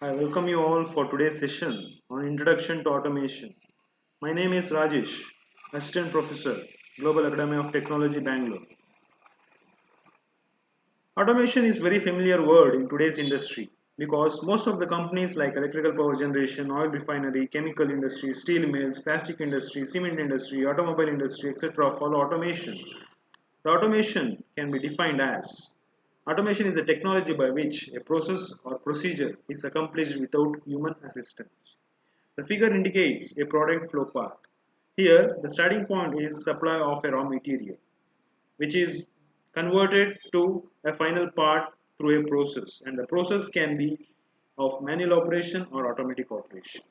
I welcome you all for today's session on Introduction to Automation. My name is Rajesh, Assistant Professor, Global Academy of Technology, Bangalore. Automation is a very familiar word in today's industry because most of the companies like electrical power generation, oil refinery, chemical industry, steel mills, plastic industry, cement industry, automobile industry, etc. follow automation. The automation can be defined as automation is a technology by which a process or procedure is accomplished without human assistance. The figure indicates a product flow path. Here, the starting point is supply of a raw material, which is converted to a final part through a process, and the process can be of manual operation or automatic operation.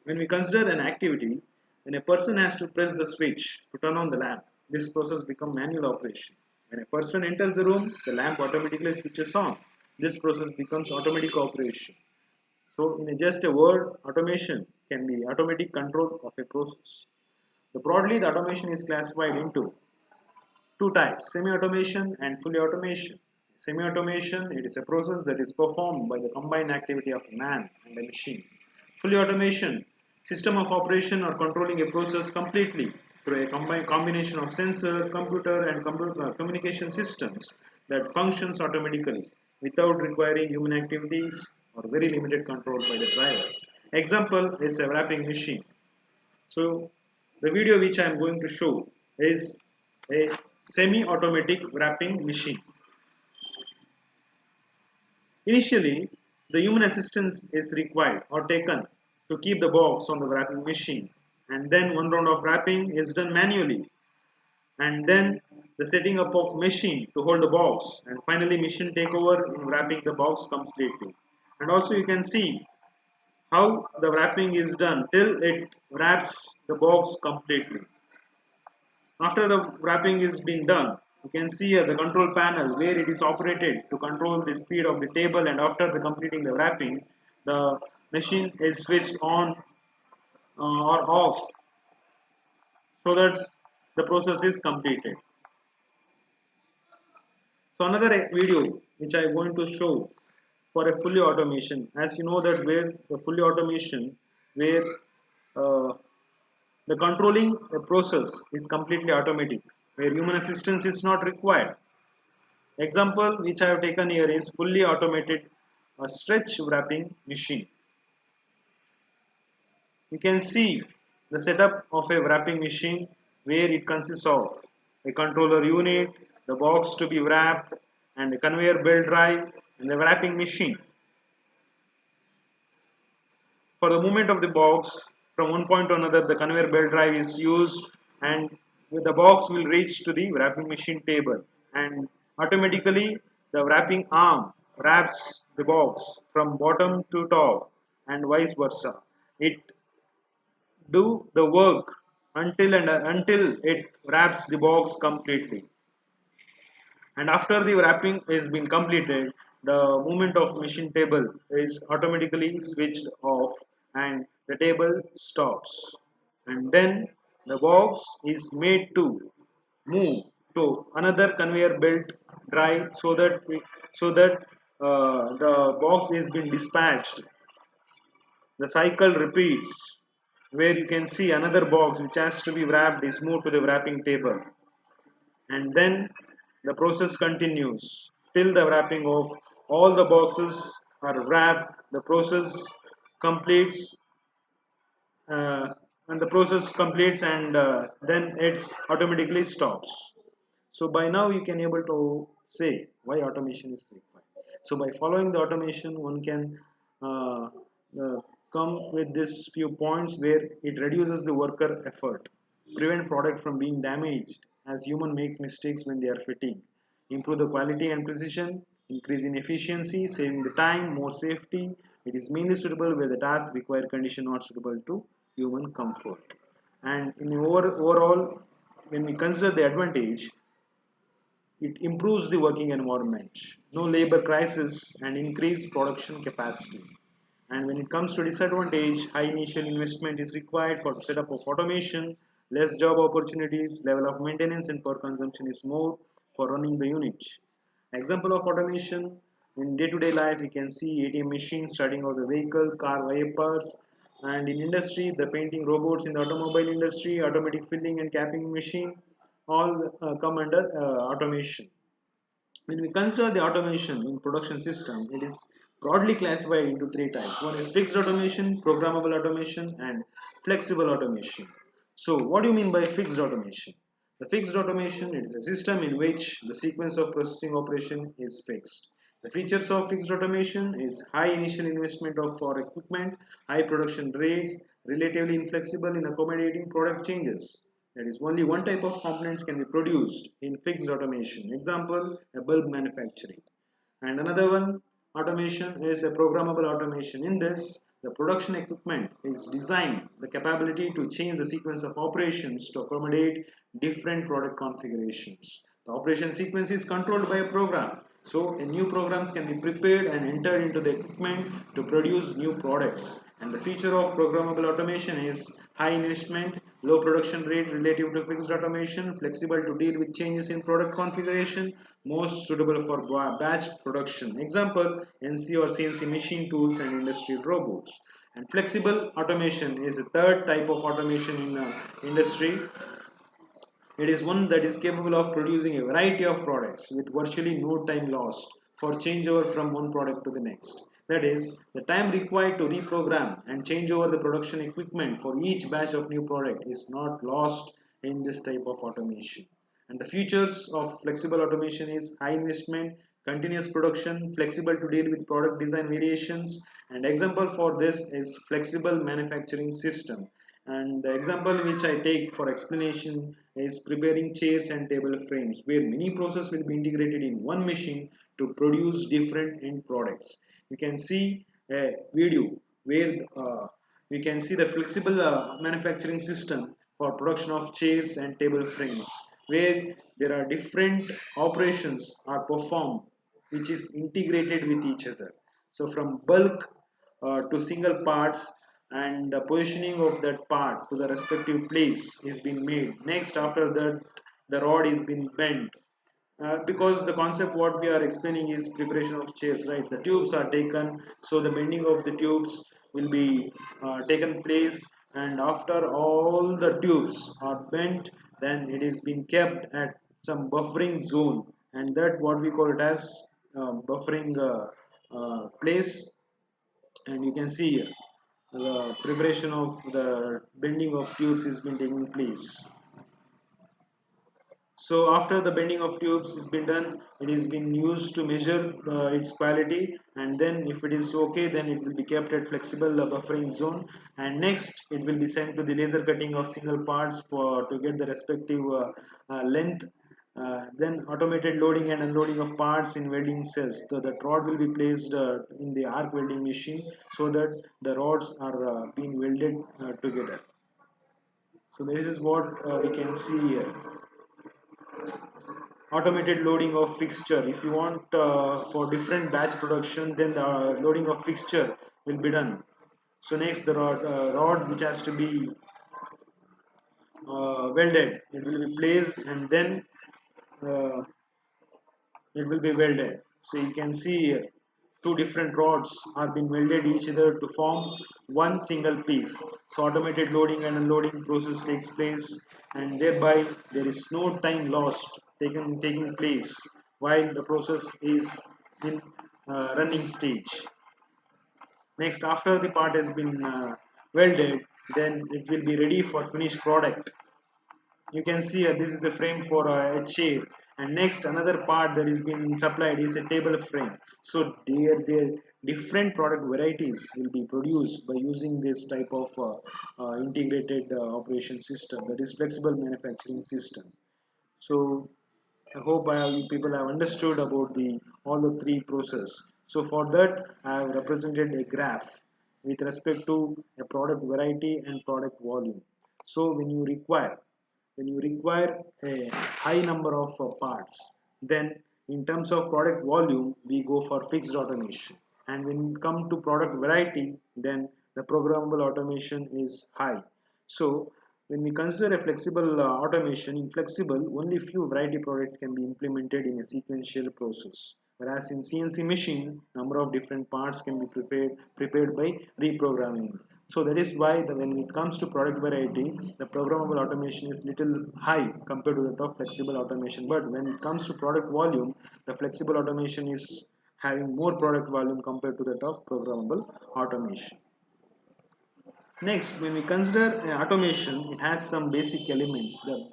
When we consider an activity, when a person has to press the switch to turn on the lamp, this process becomes manual operation. When a person enters the room, the lamp automatically switches on. This process becomes automatic operation. So, in just a word, automation can be automatic control of a process. Broadly, the automation is classified into two types, semi-automation and fully automation. Semi-automation, it is a process that is performed by the combined activity of a man and a machine. Fully automation, system of operation or controlling a process completely through a combination of sensor, computer and communication systems that functions automatically without requiring human activities or very limited control by the driver. Example is a wrapping machine. So the video which I am going to show is a semi-automatic wrapping machine. Initially, the human assistance is required or taken to keep the box on the wrapping machine, and then one round of wrapping is done manually, and then the setting up of machine to hold the box, and finally machine take over in wrapping the box completely. And also you can see how the wrapping is done till it wraps the box completely. After the wrapping is being done, you can see the control panel where it is operated to control the speed of the table, and after the completing the wrapping, the machine is switched on or off so that the process is completed. So another video which I am going to show for a fully automation, as you know that where the fully automation where uh, the controlling the process is completely automatic, where human assistance is not required. Example which I have taken here is fully automated stretch wrapping machine. You can see the setup of a wrapping machine where it consists of a controller unit, the box to be wrapped, and a conveyor belt drive and the wrapping machine. For the movement of the box from one point to another, the conveyor belt drive is used, and the box will reach to the wrapping machine table, and automatically the wrapping arm wraps the box from bottom to top and vice versa. It do the work until it wraps the box completely, and after the wrapping is been completed, the movement of machine table is automatically switched off and the table stops, and then the box is made to move to another conveyor belt drive so that the box is being dispatched. The cycle repeats where you can see another box which has to be wrapped is moved to the wrapping table, and then the process continues till the wrapping of all the boxes are wrapped. The process completes, and the process completes, and then it's automatically stops. So by now you can able to say why automation is required. So by following the automation, one can uh, come with this few points where it reduces the worker effort, prevent product from being damaged as human makes mistakes when they are fitting, improve the quality and precision, increase in efficiency, saving the time, more safety. It is mainly suitable where the tasks require condition not suitable to human comfort. And in the overall, when we consider the advantage, it improves the working environment, no labor crisis, and increased production capacity. And when it comes to disadvantage, high initial investment is required for the setup of automation, less job opportunities, level of maintenance and power consumption is more for running the unit. Example of automation, In day-to-day life, we can see ATM machines starting of the vehicle, car wipers, and in industry, the painting robots in the automobile industry, automatic filling and capping machine, all come under automation. When we consider the automation in production system, it is broadly classified into three types. One is fixed automation, programmable automation, and flexible automation. So what do you mean by fixed automation? The fixed automation, it is a system in which the sequence of processing operation is fixed. The features of fixed automation is high initial investment of for equipment, high production rates, relatively inflexible in accommodating product changes. That is, only one type of components can be produced in fixed automation. Example, a bulb manufacturing. And another one, automation, is a programmable automation. In this, the production equipment is designed the capability to change the sequence of operations to accommodate different product configurations. The operation sequence is controlled by a program. So a new programs can be prepared and entered into the equipment to produce new products. And the feature of programmable automation is high investment, low production rate relative to fixed automation, flexible to deal with changes in product configuration, most suitable for batch production. Example, NC or CNC machine tools and industrial robots. And flexible automation is a third type of automation in industry. It is one that is capable of producing a variety of products with virtually no time lost for changeover from one product to the next. That is, the time required to reprogram and change over the production equipment for each batch of new product is not lost in this type of automation. And the features of flexible automation is high investment, continuous production, flexible to deal with product design variations. And example for this is flexible manufacturing system. And the example which I take for explanation is preparing chairs and table frames, where many processes will be integrated in one machine to produce different end products. You can see a video where we can see the flexible manufacturing system for production of chairs and table frames, where there are different operations are performed which is integrated with each other. So from bulk to single parts, and the positioning of that part to the respective place is being made. Next, after that, the rod is being bent. Because the concept what we are explaining is preparation of chairs, right? The tubes are taken, so the bending of the tubes will be taken place, and after all the tubes are bent, then it is being kept at some buffering zone, and that what we call it as buffering place. And you can see the preparation of the bending of tubes is been taking place. So after the bending of tubes has been done, it is been used to measure its quality, and then if it is okay, then it will be kept at flexible buffering zone, and next it will be sent to the laser cutting of single parts for to get the respective length. Then automated loading and unloading of parts in welding cells. So the rod will be placed in the arc welding machine so that the rods are being welded together. So this is what we can see here. Automated loading of fixture. If you want for different batch production, then the loading of fixture will be done. So next, the rod which has to be welded, it will be placed, and then uh, it will be welded. So you can see here, two different rods are being welded each other to form one single piece. So automated loading and unloading process takes place, and thereby there is no time lost taking place while the process is in running stage. Next, after the part has been welded, then it will be ready for finished product. You can see this is the frame for a chair, and next another part that is being supplied is a table frame. So their different product varieties will be produced by using this type of integrated operation system, that is flexible manufacturing system. So I hope people have understood about the all the three process. So for that, I have represented a graph with respect to a product variety and product volume. So when you require a high number of parts, then in terms of product volume, we go for fixed automation. And when it come to product variety, then the programmable automation is high. So when we consider a flexible automation, in flexible, only few variety products can be implemented in a sequential process. whereas in CNC machine, number of different parts can be prepared by reprogramming. So that is why when it comes to product variety, the programmable automation is little high compared to that of flexible automation. But when it comes to product volume, the flexible automation is having more product volume compared to that of programmable automation. Next, when we consider automation, it has some basic elements. The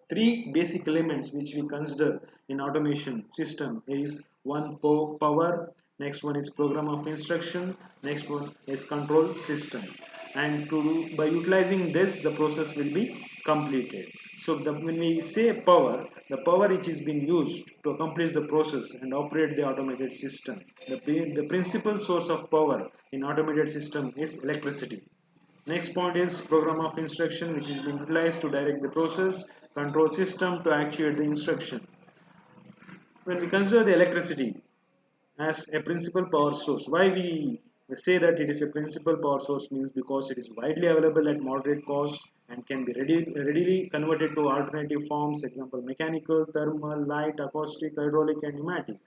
three basic elements which we consider in automation system is one power, next one is program of instruction, next one is control system. And by utilizing this, the process will be completed. So when we say power, the power which is being used to accomplish the process and operate the automated system. The principal source of power in automated system is electricity. Next point is program of instruction, which is being utilized to direct the process, control system to actuate the instruction. When we consider the electricity as a principal power source, why we say that it is a principal power source means because it is widely available at moderate cost and can be readily converted to alternative forms, example mechanical, thermal, light, acoustic, hydraulic and pneumatic.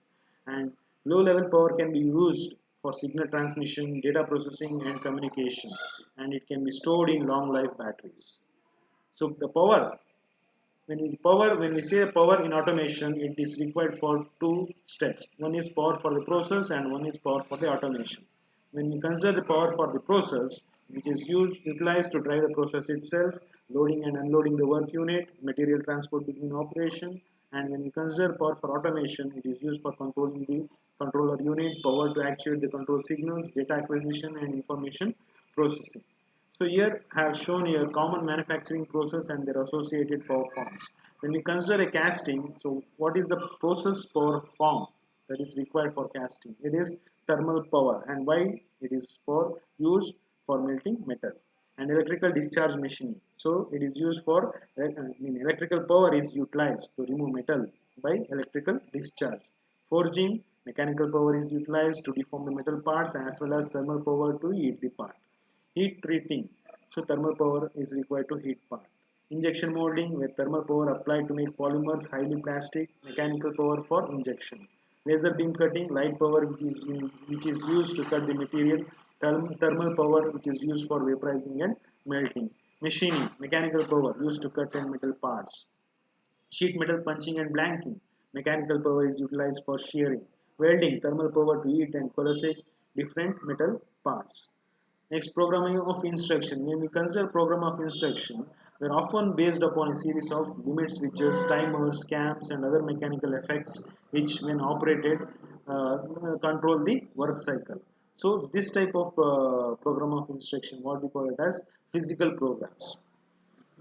And low level power can be used for signal transmission, data processing and communication, and it can be stored in long life batteries. So the power, when we say power in automation, it is required for two steps. One is power for the process and one is power for the automation. When we consider the power for the process, which is utilized to drive the process itself, loading and unloading the work unit, material transport between operation. And when we consider power for automation, it is used for controlling the controller unit, power to actuate the control signals, data acquisition and information processing. So here I have shown here common manufacturing process and their associated power forms. When we consider a casting, so what is the process power form that is required for casting? It is thermal power, and why? It is for used for melting metal. And electrical discharge machining. So it is used for electrical power is utilized to remove metal by electrical discharge. Forging, mechanical power is utilized to deform the metal parts as well as thermal power to heat the part. Heat treating, so thermal power is required to heat part. Injection molding, where thermal power applied to make polymers highly plastic. Mechanical power for injection. Laser beam cutting, light power which is used to cut the material. Thermal power which is used for vaporizing and melting. Machining, mechanical power used to cut and metal parts. Sheet metal punching and blanking, mechanical power is utilized for shearing. Welding, thermal power to heat and polish different metal parts. Next, programming of instruction. When we consider program of instruction, they are often based upon a series of limit switches, timers, cams, and other mechanical effects which, when operated, control the work cycle. So, this type of program of instruction, what we call it as physical programs.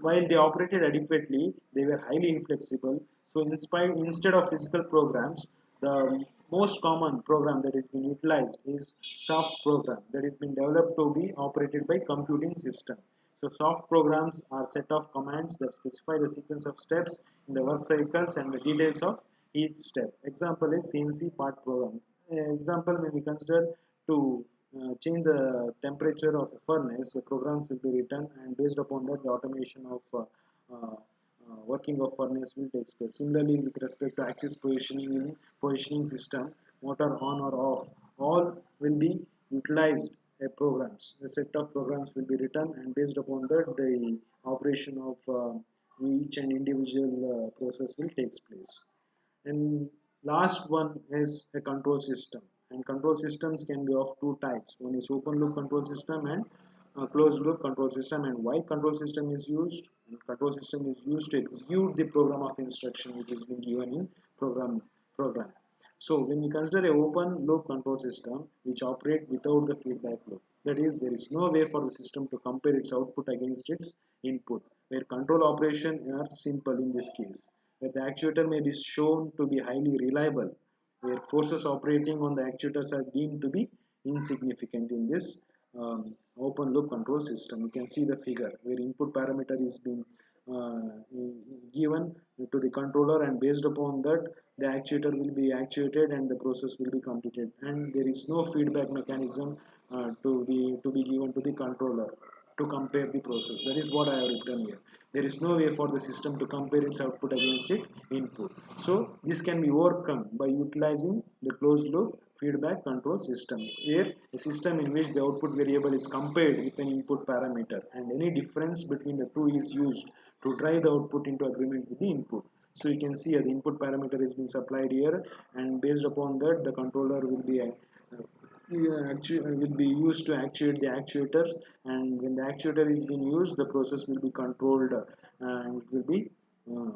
While they operated adequately, they were highly inflexible. So, instead of physical programs, the most common program that has been utilized is soft program that has been developed to be operated by computing system. So, soft programs are set of commands that specify the sequence of steps in the work cycles and the details of each step. Example is CNC part program. Example, when we consider to change the temperature of a furnace, the programs will be written, and based upon that, the automation of working of furnace will take place. Similarly, with respect to axis positioning in positioning system, motor on or off, all will be utilized programs. A set of programs will be written, and based upon that, the operation of each and individual process will take place. And last one is a control system, and control systems can be of two types. One is open loop control system and closed loop control system. And why control system is used? And control system is used to execute the program of instruction which is being given in program. So when we consider a open loop control system which operate without the feedback loop, that is, there is no way for the system to compare its output against its input, where control operation are simple in this case, where the actuator may be shown to be highly reliable, where forces operating on the actuators are deemed to be insignificant in this open loop control system. You can see the figure where input parameter is being given to the controller, and based upon that the actuator will be actuated and the process will be completed, and there is no feedback mechanism to be given to the controller. to compare the process. That is what I have written here. There is no way for the system to compare its output against its input. So this can be overcome by utilizing the closed loop feedback control system, where a system in which the output variable is compared with an input parameter, and any difference between the two is used to drive the output into agreement with the input. So you can see the input parameter is being supplied here, and based upon that the controller will be will be used to actuate the actuators, and when the actuator is being used the process will be controlled, and it will be uh,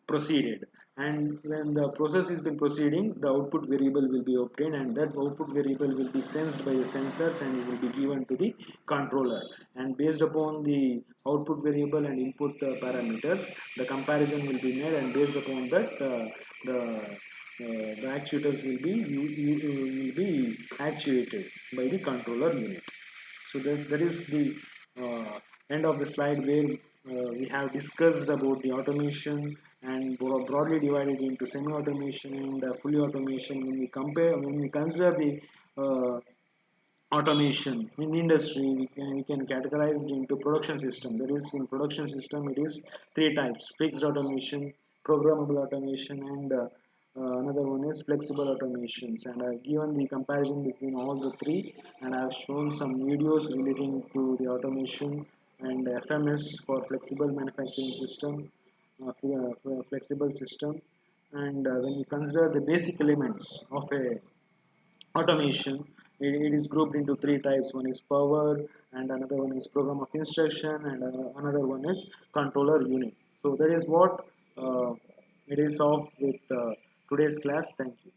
proceeded. And when the process is been proceeding, the output variable will be obtained, and that output variable will be sensed by the sensors and it will be given to the controller. And based upon the output variable and input parameters, the comparison will be made, and based upon that the actuators will be actuated by the controller unit. So that is the end of the slide, where we have discussed about the automation and broadly divided into semi-automation and fully automation. When we consider the uh, automation in industry, we can categorize it into production system. That is, in production system it is three types: fixed automation, programmable automation, and another one is flexible automations. And I've given the comparison between all the three, and I've shown some videos relating to the automation and FMS for flexible manufacturing system, flexible system. And when you consider the basic elements of a automation, it is grouped into three types. One is power, and another one is program of instruction, and another one is controller unit. So that is what it is of with today's class. Thank you.